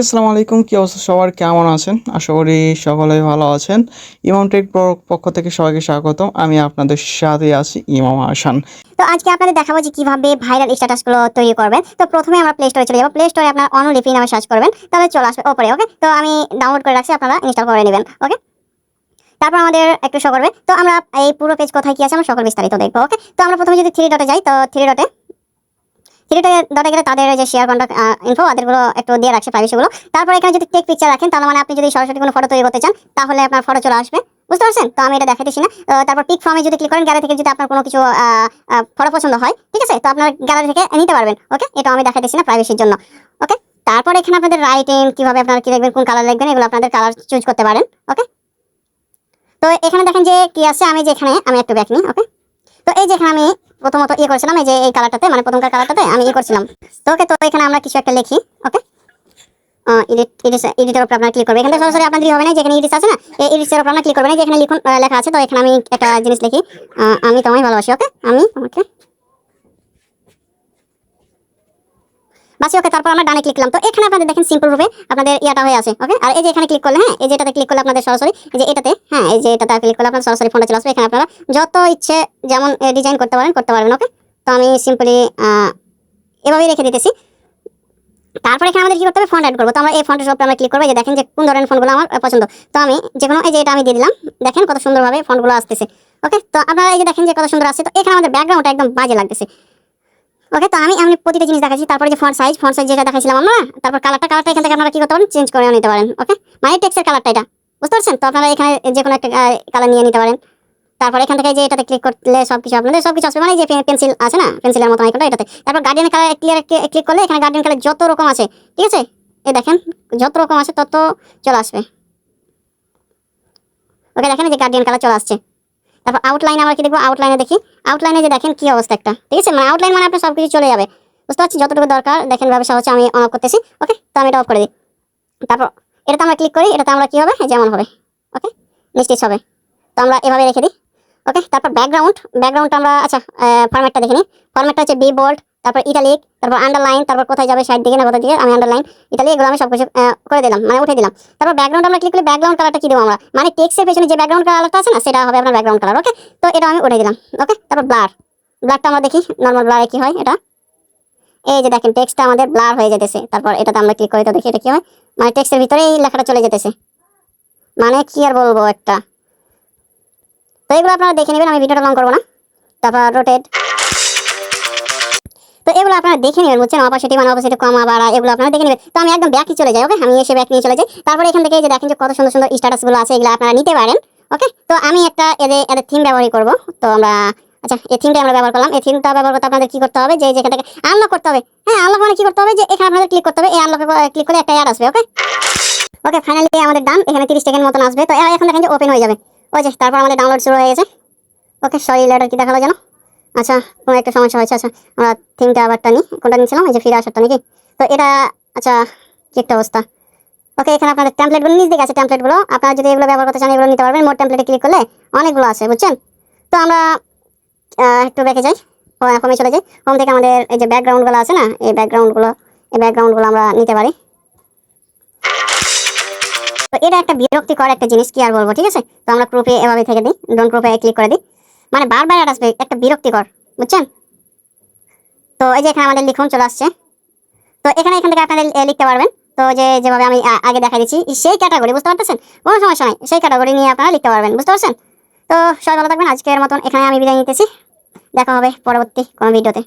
আসসালামু আলাইকুম, কি অবস্থা সবার, কেমন আছেন? আশা করি সকলেই ভালো আছেন। ইমাম টেক পক্ষ থেকে সবাইকে স্বাগতম। আমি আপনাদের সাথে আছি ইমাম হাসান। তো আজকে আপনাদের দেখাবো যে কিভাবে ভাইরাল স্ট্যাটাসগুলো তৈরি করবেন। তো প্রথমে আমরা প্লে স্টোরে চলে যাব। প্লে স্টোরে আপনার অনুলিপি নামে সার্চ করবেন, তাহলে চলে আসবে ওপরে। ওকে, তো আমি ডাউনলোড করে রাখছি, আপনারা ইনস্টল করে নেবেন। ওকে, তারপর আমাদের একটু শো করবে। তো আমরা এই পুরো পেজ কোথায় কি আছে আমরা সকল বিস্তারিত দেখবো। ওকে, তো আমরা প্রথমে যদি থ্রি ডটে যাই, তো থ্রি ডটে গেলে তাদের যে শেয়ার কন্টাক্ট ইনফো ওদেরগুলো একটু দিয়ে রাখছে, প্রাইভেসিগুলো। তারপর এখানে যদি টেক পিকচার রাখেন, তাহলে মানে আপনি যদি সরাসরি কোনো ফটো তৈরি করতে চান, তাহলে আপনার ফটো চলে আসবে। বুঝতে পারছেন? তো আমি এটা দেখাইতেছি না। তারপর পিক ফর্মে যদি ক্লিক করেন, গ্যালারি থেকে যদি আপনার কোনো কিছু ফটো পছন্দ হয়, ঠিক আছে, তো আপনার গ্যালারি থেকে নিতে পারবেন। ওকে, এটা আমি দেখাইতেছি না প্রাইভেসির জন্য। ওকে, তারপর এখানে আপনাদের রাইটিং কিভাবে আপনারা কি লিখবেন, কোন কালার লিখবেন, এগুলো আপনাদের কালার চুজ করতে পারেন। ওকে, তো এখানে দেখেন যে কি আছে, আমি একটু ব্যাক নিই। ওকে, তো এই যে এখানে আমি প্রথমত করেছিলাম, এই যে এই কালারটাতে, মানে প্রথমকার কালারটাতে আমি করছিলাম। তো ওকে, তো এখানে আমরা কিছু একটা লিখি। ওকে, এডিটের উপর আপনারা ক্লিক করবেন। এখানে সরাসরি আপনাদের হবে না, যেখানে এডিটস আছে না, এই এডিটসের উপর আপনারা ক্লিক করবেন। যেখানে লিখুন লেখা আছে, তো এখানে আমি একটা জিনিস লিখি, আমি তোমায় ভালোবাসি। ওকে, আমি তোমাকে বাসি। ওকে, তারপর আমরা ডানে ক্লিক করলাম। তো এখানে আপনাদের দেখেন সিম্পল রূপে আপনাদের ইয়াটা হয়ে আছে। ওকে, আর এই যে এখানে ক্লিক করলে, হ্যাঁ, এই যে এটাতে ক্লিক করলে আপনাদের সরাসরি এই যে এটাতে, হ্যাঁ, এই যে এটাতে ক্লিক করলে আপনাদের সরাসরি ফোনটা চলে আসবে। এখানে আপনারা যত ইচ্ছে যেমন ডিজাইন করতে পারেন। ওকে, তো আমি সিম্পলি এভাবেই রেখে দিতেছি। তারপর এখানে আমাদের কি করতে হবে, ফন্ট অ্যাড করবো। তো আমরা এই ফন্টের উপরে আমরা ক্লিক করবো। যে দেখেন যে কোন ধরনের ফন্টগুলো আমার পছন্দ। তো আমি যে কোনো এই যে এটা আমি দিয়ে দিলাম, দেখেন কত সুন্দরভাবে ফন্টগুলো আসতেছে। ওকে, তো আপনারা এই যে দেখেন যে কত সুন্দর আসছে। তো এখানে আমাদের ব্যাকগ্রাউন্ডটা একদম বাজে লাগতেছে। ওকে, তো আমি প্রতিটা জিনিস দেখাচ্ছি। তারপরে যে ফন্ট সাইজ যেটা দেখাইছিলাম আমরা, তারপর কালারটা এখান থেকে আপনারা কি করতে পারেন, চেঞ্জ করে নিতে পারেন। ওকে, মানে টেক্সটের কালারটা এটা, বুঝতে পারছেন? তো আপনারা এখানে যে কোনো একটা কালার নিয়ে নিতে পারেন। তারপর এখান থেকে যে এটাতে ক্লিক করলে সবকিছু আপনাদের সবকিছু আসবে, মানে যে পেন্সিল আছে না, পেন্সিলের মতো আইকনটা এটাতে। তারপর গার্ডিয়ান কালার ক্লিক করলে এখানে গার্ডিয়ান কালার যত রকম আছে, ঠিক আছে, এই দেখেন যত রকম আছে তত চলে আসবে। ওকে, দেখেন যে গার্ডিয়ান কালার চলে আসছে। তারপর আউটলাইন আমরা কি দেখবো, আউটলাইনে দেখি। আউটলাইনে যে দেখেন কি অবস্থা একটা, ঠিক আছে, মানে আউটলাইন মানে আপনার সবকিছু চলে যাবে। বুঝতে পারছি? যতটুকু দরকার দেখেন ব্যবসা হচ্ছে, আমি অন অফ করতেছি। ওকে, তো আমি এটা অফ করে দিই। তারপর এটাতে আমরা ক্লিক করি, এটাতে আমরা কি হবে, যেমন হবে। ওকে, নিশ্চিত হবে। তো আমরা এভাবে রেখে দিই। ওকে, তারপর ব্যাকগ্রাউন্ড আমরা আচ্ছা ফরম্যাটটা দেখে নিই। ফরম্যাটটা হচ্ছে বি বোল্ড, তারপর ইটালিক, তারপর আন্ডারলাইন, তারপর কোথায় যাবে, সাইড দিকে না কোথায় দিকে, আমি আন্ডারলাইন ইটালিক এগুলো আমি সবকিছু করে দিলাম, মানে উঠে দিলাম। তারপর ব্যাকগ্রাউন্ড আমরা ক্লিক করলে ব্যাকগ্রাউন্ড কালারটা কি দেবো আমরা, মানে টেক্সটের পেছনে যে ব্যাকগ্রাউন্ড কালারটা আছে না, সেটা হবে আপনার ব্যাকগ্রাউন্ড কালার। ওকে, তো এটা আমি উঠে দিলাম। ওকে, তারপর ব্লারটা আমরা দেখি, নর্মাল ব্লারে কি হয় এটা, এই যে দেখেন টেক্সটটা আমাদের ব্লার হয়ে যেতেছে। তারপর এটাতে আমরা ক্লিক করি, তো দেখি এটা কি হয়, মানে টেক্সটের ভিতরে এই লেখাটা চলে যেতেছে, মানে কি আর বলবো একটা। তো এগুলো আপনারা দেখে নেবেন, আমি ভিডিওটা লং করবো না। তারপর রোটেট, তো এগুলো আপনারা দেখে নেবেন, বুঝছেন? অপাসিটি মানে অপাসিটি কমা বাড়া, এগুলো আপনারা দেখে নেবেন। তো আমি একদম ব্যাকই চলে যাই। ওকে, আমি এসে ব্যাক নিয়ে চলে যাই। তারপরে এখান থেকে যে দেখেন যে কত সুন্দর সুন্দর স্ট্যাটাসগুলো আছে, এগুলো আপনারা নিতে পারেন। ওকে, তো আমি একটা এদের থিম ব্যবহার করব। তো আমরা আচ্ছা এই থিমটা আমরা ব্যবহার করলাম। এই থিমটা ব্যবহার করতে আপনাদের কি করতে হবে, যে যেখান থেকে আনলক করতে হবে। হ্যাঁ, আনলক মানে কি করতে হবে, যে এখানে আপনাদের ক্লিক করতে হবে, এই আনলকে ক্লিক করলে একটা অ্যাড আসবে। ওকে, ওকে, ফাইনালি আমাদের ডান। এখানে 30 সেকেন্ড মতন আসবে। তো এখন দেখেন যে ওপেন হয়ে যাবে। ওই যে তারপর আমাদের ডাউনলোড শুরু হয়ে গেছে। ওকে, সরি লেটার কি দেখালো যেন, আচ্ছা কোনো একটা সমস্যা হয়েছে। আচ্ছা আমরা থিমটা আবারটা নিই, কোনটা নিয়েছিলাম, এই যে ফিরে আসারটা নাকি। তো এটা আচ্ছা কি একটা অবস্থা। ওকে, এখানে আপনাদের টেমপ্লেটগুলো নিচ দিকে আছে। টেমপ্লেটগুলো আপনারা যদি এগুলো ব্যবহার করতে চান, এগুলো নিতে পারবেন। মোর টেমপ্লেটে ক্লিক করলে অনেকগুলো আছে, বুঝছেন? তো আমরা একটু ব্যাকে যাই, হোমে চলে যাই। হোম থেকে আমাদের এই যে ব্যাকগ্রাউন্ডগুলো আছে না, এই ব্যাকগ্রাউন্ডগুলো আমরা নিতে পারি। তো এটা একটা বিরক্তিকর একটা জিনিস, কি আর বলবো, ঠিক আছে। তো আমরা গ্রুপে এভাবে থেকে দিই, ডোন্ট গ্রুপে ক্লিক করে দিই, মানে বারবার আসবে, একটা বিরক্তিকর, বুঝছেন? তো এই যে এখানে আমাদের লিখুন চলে আসছে। তো এখান থেকে আপনাদের লিখতে পারবেন। তো যেভাবে আমি আগে দেখা দিচ্ছি, সেই ক্যাটাগরি, বুঝতে পারতেছেন? কোনো সমস্যা নাই, সেই ক্যাটাগরি নিয়ে আপনারা লিখতে পারবেন, বুঝতে পারছেন? তো সবাই ভালো থাকবেন। আজকের মতন এখানে আমি বিদায় নিতেছি। দেখা হবে পরবর্তী কোনো ভিডিওতে।